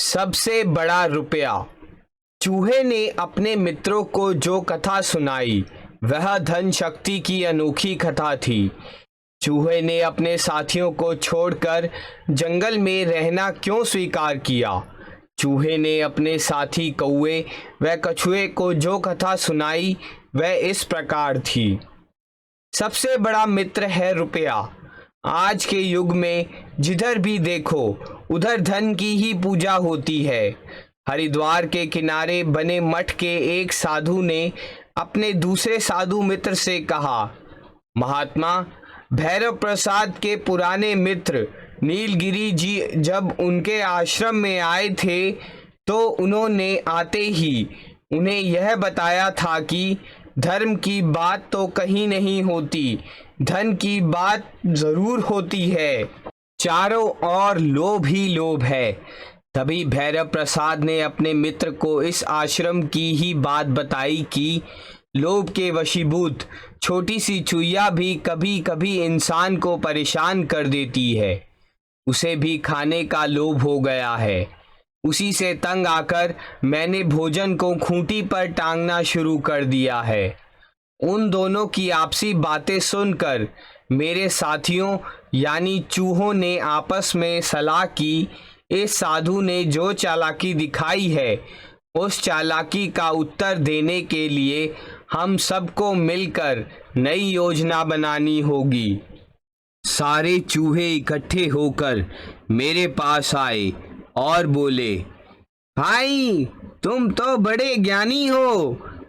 सबसे बड़ा रुपया। चूहे ने अपने मित्रों को जो कथा सुनाई वह धन शक्ति की अनोखी कथा थी। चूहे ने अपने साथियों को छोड़कर जंगल में रहना क्यों स्वीकार किया? चूहे ने अपने साथी कौवे व कछुए को जो कथा सुनाई वह इस प्रकार थी। सबसे बड़ा मित्र है रुपया। आज के युग में जिधर भी देखो उधर धन की ही पूजा होती है। हरिद्वार के किनारे बने मठ के एक साधु ने अपने दूसरे साधु मित्र से कहा, महात्मा, भैरव प्रसाद के पुराने मित्र नीलगिरी जी जब उनके आश्रम में आए थे तो उन्होंने आते ही उन्हें यह बताया था कि धर्म की बात तो कहीं नहीं होती, धन की बात जरूर होती है। चारों ओर लोभ ही लोभ है। तभी भैरव प्रसाद ने अपने मित्र को इस आश्रम की ही बात बताई कि लोभ के वशीभूत छोटी सी चुईया भी कभी कभी इंसान को परेशान कर देती है। उसे भी खाने का लोभ हो गया है। उसी से तंग आकर मैंने भोजन को खूंटी पर टांगना शुरू कर दिया है। उन दोनों की आपसी बातें सुनकर मेरे साथियों यानी चूहों ने आपस में सलाह की, इस साधु ने जो चालाकी दिखाई है उस चालाकी का उत्तर देने के लिए हम सबको मिलकर नई योजना बनानी होगी। सारे चूहे इकट्ठे होकर मेरे पास आए और बोले, भाई तुम तो बड़े ज्ञानी हो।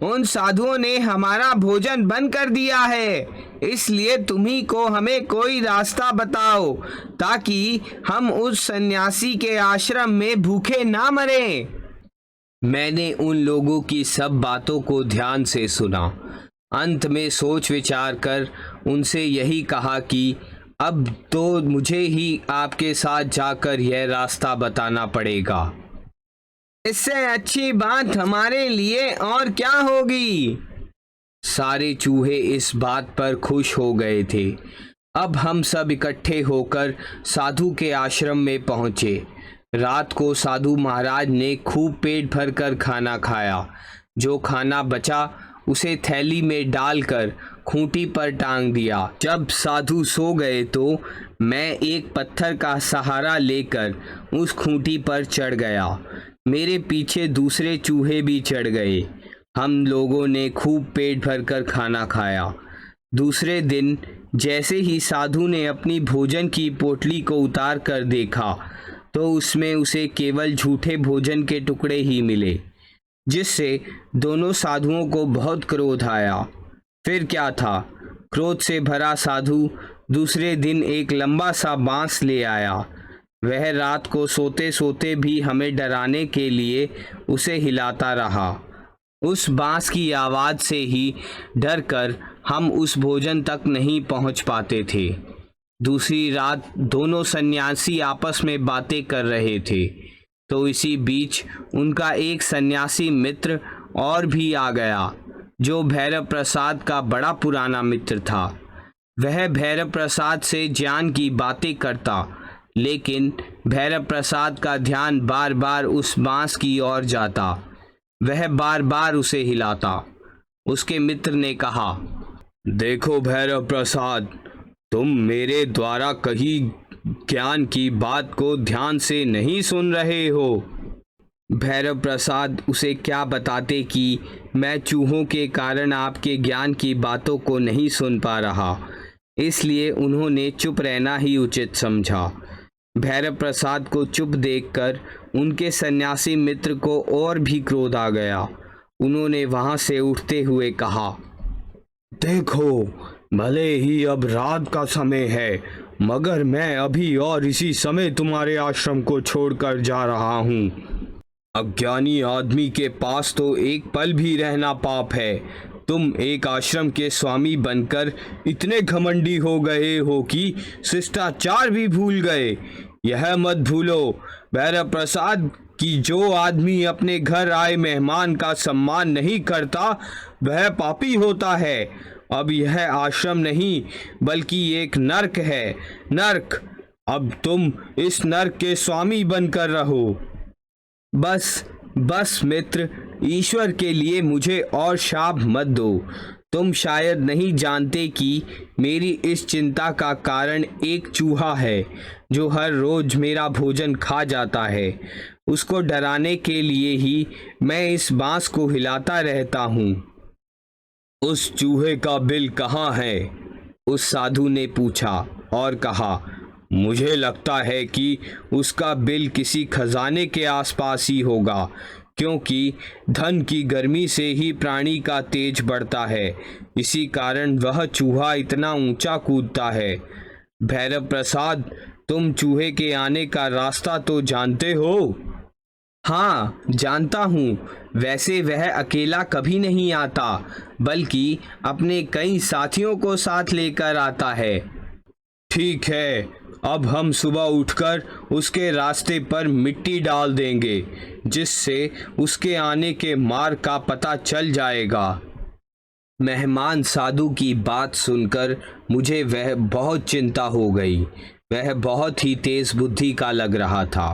उन साधुओं ने हमारा भोजन बंद कर दिया है, इसलिए तुम्ही को हमें कोई रास्ता बताओ ताकि हम उस सन्यासी के आश्रम में भूखे ना मरें। मैंने उन लोगों की सब बातों को ध्यान से सुना। अंत में सोच विचार कर उनसे यही कहा कि अब तो मुझे ही आपके साथ जाकर यह रास्ता बताना पड़ेगा। इससे अच्छी बात हमारे लिए और क्या होगी? सारे चूहे इस बात पर खुश हो गए थे। अब हम सब इकट्ठे होकर साधु के आश्रम में पहुंचे। रात को साधु महाराज ने खूब पेट भर कर खाना खाया। जो खाना बचा उसे थैली में डालकर खूंटी पर टांग दिया। जब साधु सो गए तो मैं एक पत्थर का सहारा लेकर उस खूंटी पर चढ़ गया। मेरे पीछे दूसरे चूहे भी चढ़ गए। हम लोगों ने खूब पेट भर कर खाना खाया। दूसरे दिन जैसे ही साधु ने अपनी भोजन की पोटली को उतार कर देखा तो उसमें उसे केवल झूठे भोजन के टुकड़े ही मिले, जिससे दोनों साधुओं को बहुत क्रोध आया। फिर क्या था, क्रोध से भरा साधु दूसरे दिन एक लंबा सा बांस ले आया। वह रात को सोते सोते भी हमें डराने के लिए उसे हिलाता रहा। उस बांस की आवाज़ से ही डर कर हम उस भोजन तक नहीं पहुंच पाते थे। दूसरी रात दोनों सन्यासी आपस में बातें कर रहे थे तो इसी बीच उनका एक सन्यासी मित्र और भी आ गया, जो भैरव प्रसाद का बड़ा पुराना मित्र था। वह भैरव प्रसाद से ज्ञान की बातें करता, लेकिन भैरव प्रसाद का ध्यान बार बार उस बांस की ओर जाता। वह बार बार उसे हिलाता। उसके मित्र ने कहा, देखो भैरव प्रसाद, तुम मेरे द्वारा कही ज्ञान की बात को ध्यान से नहीं सुन रहे हो। भैरव प्रसाद उसे क्या बताते कि मैं चूहों के कारण आपके ज्ञान की बातों को नहीं सुन पा रहा, इसलिए उन्होंने चुप रहना ही उचित समझा। भैरव प्रसाद को चुप देखकर उनके सन्यासी मित्र को और भी क्रोध आ गया। उन्होंने वहां से उठते हुए कहा, देखो, भले ही अब रात का समय है, मगर मैं अभी और इसी समय तुम्हारे आश्रम को छोड़कर जा रहा हूँ। अज्ञानी आदमी के पास तो एक पल भी रहना पाप है। तुम एक आश्रम के स्वामी बनकर इतने घमंडी हो गए हो कि शिष्टाचार भी भूल गए। यह मत भूलो भैरव प्रसाद कि जो आदमी अपने घर आए मेहमान का सम्मान नहीं करता वह पापी होता है। अब यह आश्रम नहीं बल्कि एक नर्क है, नर्क। अब तुम इस नर्क के स्वामी बनकर रहो। बस बस मित्र, ईश्वर के लिए मुझे और शाप मत दो। तुम शायद नहीं जानते कि मेरी इस चिंता का कारण एक चूहा है जो हर रोज मेरा भोजन खा जाता है। उसको डराने के लिए ही मैं इस बांस को हिलाता रहता हूँ। उस चूहे का बिल कहाँ है? उस साधु ने पूछा और कहा, मुझे लगता है कि उसका बिल किसी खजाने के आसपास ही होगा, क्योंकि धन की गर्मी से ही प्राणी का तेज बढ़ता है। इसी कारण वह चूहा इतना ऊंचा कूदता है। भैरव प्रसाद, तुम चूहे के आने का रास्ता तो जानते हो? हाँ, जानता हूँ। वैसे वह अकेला कभी नहीं आता, बल्कि अपने कई साथियों को साथ लेकर आता है। ठीक है, अब हम सुबह उठकर उसके रास्ते पर मिट्टी डाल देंगे, जिससे उसके आने के मार्ग का पता चल जाएगा। मेहमान साधु की बात सुनकर मुझे वह बहुत चिंता हो गई। वह बहुत ही तेज बुद्धि का लग रहा था।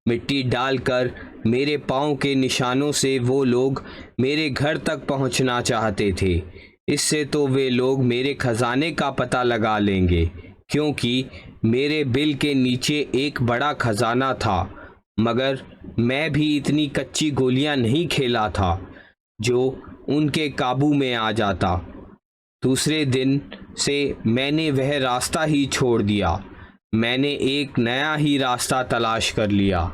मिट्टी डालकर मेरे पाँव के निशानों से वो लोग मेरे घर तक पहुंचना चाहते थे। इससे तो वे लोग मेरे खजाने का पता लगा लेंगे, क्योंकि मेरे बिल के नीचे एक बड़ा खजाना था। मगर मैं भी इतनी कच्ची गोलियां नहीं खेला था जो उनके काबू में आ जाता। दूसरे दिन से मैंने वह रास्ता ही छोड़ दिया। मैंने एक नया ही रास्ता तलाश कर लिया।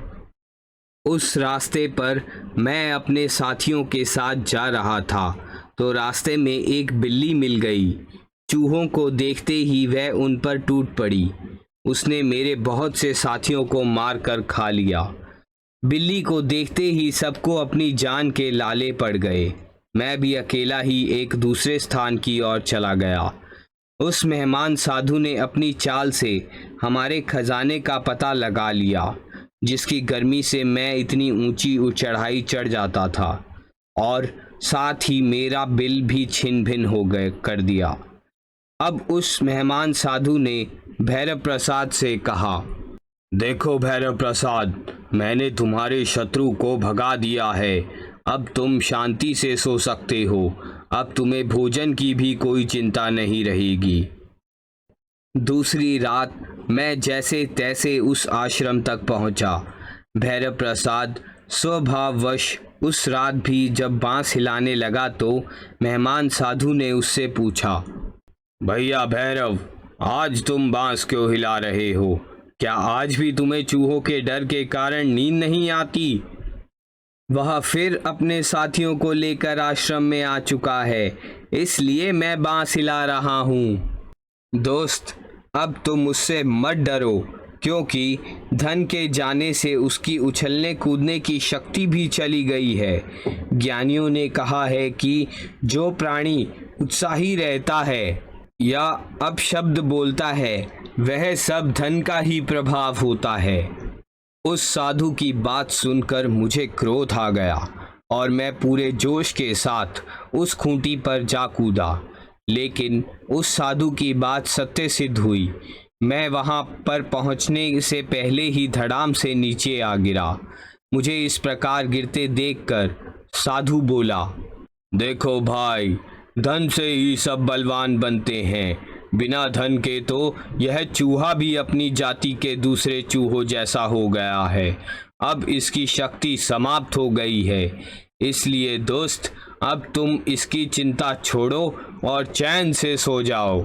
उस रास्ते पर मैं अपने साथियों के साथ जा रहा था तो रास्ते में एक बिल्ली मिल गई। चूहों को देखते ही वह उन पर टूट पड़ी। उसने मेरे बहुत से साथियों को मार कर खा लिया। बिल्ली को देखते ही सबको अपनी जान के लाले पड़ गए। मैं भी अकेला ही एक दूसरे स्थान की ओर चला गया। उस मेहमान साधु ने अपनी चाल से हमारे खजाने का पता लगा लिया, जिसकी गर्मी से मैं इतनी ऊंची चढ़ाई चढ़ जाता था, और साथ ही मेरा बिल भी छिन भिन हो गए कर दिया। अब उस मेहमान साधु ने भैरव प्रसाद से कहा, देखो भैरव प्रसाद, मैंने तुम्हारे शत्रु को भगा दिया है। अब तुम शांति से सो सकते हो। अब तुम्हें भोजन की भी कोई चिंता नहीं रहेगी। दूसरी रात मैं जैसे तैसे उस आश्रम तक पहुंचा। भैरव प्रसाद स्वभाववश उस रात भी जब बांस हिलाने लगा तो मेहमान साधु ने उससे पूछा, भैया भैरव, आज तुम बांस क्यों हिला रहे हो? क्या आज भी तुम्हें चूहों के डर के कारण नींद नहीं आती? वह फिर अपने साथियों को लेकर आश्रम में आ चुका है, इसलिए मैं बांस हिला रहा हूँ। दोस्त, अब तुम मुझसे मत डरो, क्योंकि धन के जाने से उसकी उछलने कूदने की शक्ति भी चली गई है। ज्ञानियों ने कहा है कि जो प्राणी उत्साही रहता है या अपशब्द बोलता है, वह सब धन का ही प्रभाव होता है। उस साधु की बात सुनकर मुझे क्रोध आ गया और मैं पूरे जोश के साथ उस खूंटी पर जा कूदा। लेकिन उस साधु की बात सत्य सिद्ध हुई। मैं वहां पर पहुंचने से पहले ही धड़ाम से नीचे आ गिरा। मुझे इस प्रकार गिरते देखकर साधु बोला, देखो भाई, धन से ही सब बलवान बनते हैं। बिना धन के तो यह चूहा भी अपनी जाति के दूसरे चूहों जैसा हो गया है। अब इसकी शक्ति समाप्त हो गई है। इसलिए दोस्त, अब तुम इसकी चिंता छोड़ो और चैन से सो जाओ।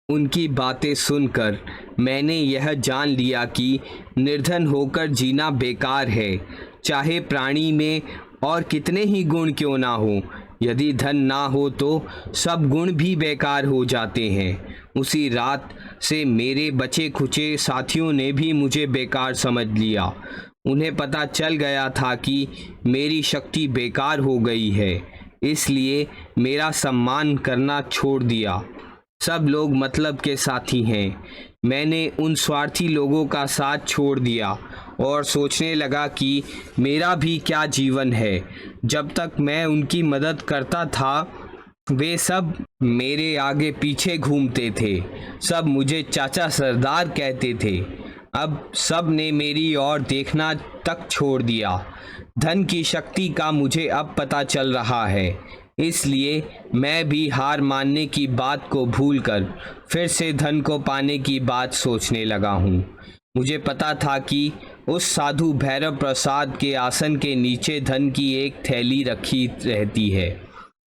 उनकी बातें सुनकर मैंने यह जान लिया कि निर्धन होकर जीना बेकार है। चाहे प्राणी में और कितने ही गुण क्यों ना हो, यदि धन ना हो तो सब गुण भी बेकार हो जाते हैं। उसी रात से मेरे बचे खुचे साथियों ने भी मुझे बेकार समझ लिया। उन्हें पता चल गया था कि मेरी शक्ति बेकार हो गई है, इसलिए मेरा सम्मान करना छोड़ दिया। सब लोग मतलब के साथी हैं। मैंने उन स्वार्थी लोगों का साथ छोड़ दिया और सोचने लगा कि मेरा भी क्या जीवन है। जब तक मैं उनकी मदद करता था, वे सब मेरे आगे पीछे घूमते थे। सब मुझे चाचा सरदार कहते थे। अब सब ने मेरी ओर देखना तक छोड़ दिया। धन की शक्ति का मुझे अब पता चल रहा है, इसलिए मैं भी हार मानने की बात को भूलकर फिर से धन को पाने की बात सोचने लगा हूँ। मुझे पता था कि उस साधु भैरव प्रसाद के आसन के नीचे धन की एक थैली रखी रहती है।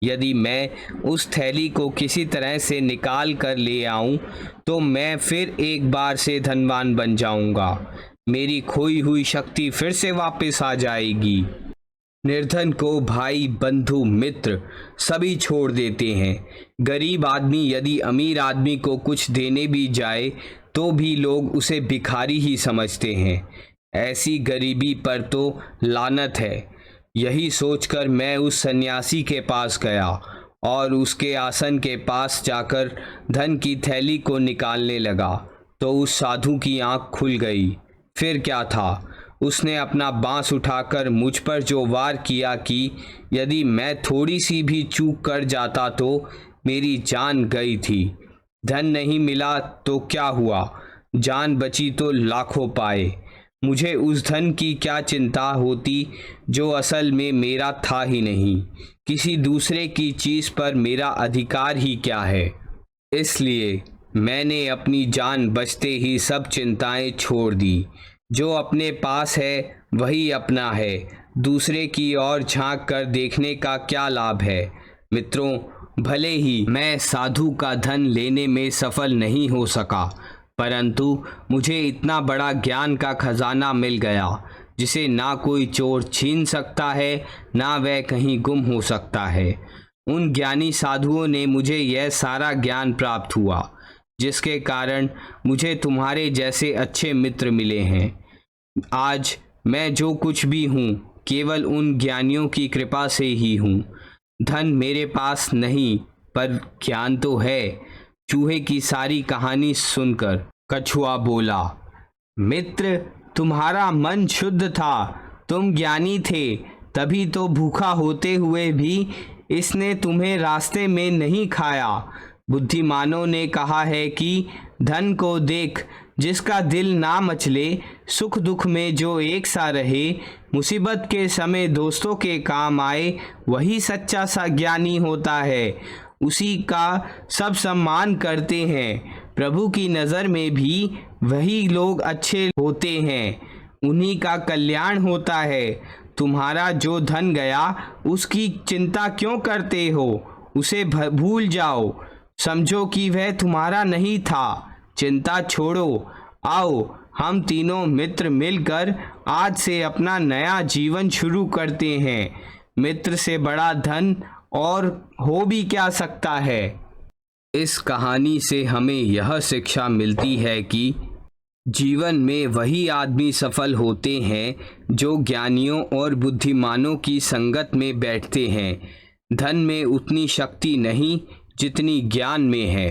यदि मैं उस थैली को किसी तरह से निकाल कर ले आऊं तो मैं फिर एक बार से धनवान बन जाऊंगा। मेरी खोई हुई शक्ति फिर से वापस आ जाएगी। निर्धन को भाई, बंधु, मित्र सभी छोड़ देते हैं। गरीब आदमी यदि अमीर आदमी को कुछ देने भी जाए तो भी लोग उसे भिखारी ही समझते हैं। ऐसी गरीबी पर तो लानत है। यही सोचकर मैं उस सन्यासी के पास गया और उसके आसन के पास जाकर धन की थैली को निकालने लगा तो उस साधु की आंख खुल गई। फिर क्या था, उसने अपना बांस उठाकर मुझ पर जो वार किया कि यदि मैं थोड़ी सी भी चूक कर जाता तो मेरी जान गई थी। धन नहीं मिला तो क्या हुआ, जान बची तो लाखों पाए। मुझे उस धन की क्या चिंता होती जो असल में मेरा था ही नहीं। किसी दूसरे की चीज़ पर मेरा अधिकार ही क्या है। इसलिए मैंने अपनी जान बचते ही सब चिंताएं छोड़ दी। जो अपने पास है वही अपना है। दूसरे की ओर झांक कर देखने का क्या लाभ है। मित्रों, भले ही मैं साधु का धन लेने में सफल नहीं हो सका, परंतु मुझे इतना बड़ा ज्ञान का खजाना मिल गया जिसे ना कोई चोर छीन सकता है, ना वह कहीं गुम हो सकता है। उन ज्ञानी साधुओं ने मुझे यह सारा ज्ञान प्राप्त हुआ, जिसके कारण मुझे तुम्हारे जैसे अच्छे मित्र मिले हैं। आज मैं जो कुछ भी हूँ केवल उन ज्ञानियों की कृपा से ही हूँ। धन मेरे पास नहीं पर ज्ञान तो है। चूहे की सारी कहानी सुनकर कछुआ बोला, मित्र, तुम्हारा मन शुद्ध था, तुम ज्ञानी थे, तभी तो भूखा होते हुए भी इसने तुम्हें रास्ते में नहीं खाया। बुद्धिमानों ने कहा है कि धन को देख, जिसका दिल ना मचले, सुख दुख में जो एक सा रहे, मुसीबत के समय दोस्तों के काम आए, वही सच्चा सा ज्ञानी होता है। उसी का सब सम्मान करते हैं। प्रभु की नज़र में भी वही लोग अच्छे होते हैं, उन्हीं का कल्याण होता है। तुम्हारा जो धन गया उसकी चिंता क्यों करते हो? उसे भूल जाओ, समझो कि वह तुम्हारा नहीं था। चिंता छोड़ो, आओ हम तीनों मित्र मिलकर आज से अपना नया जीवन शुरू करते हैं। मित्र से बड़ा धन और हो भी क्या सकता है। इस कहानी से हमें यह शिक्षा मिलती है कि जीवन में वही आदमी सफल होते हैं जो ज्ञानियों और बुद्धिमानों की संगत में बैठते हैं। धन में उतनी शक्ति नहीं जितनी ज्ञान में है।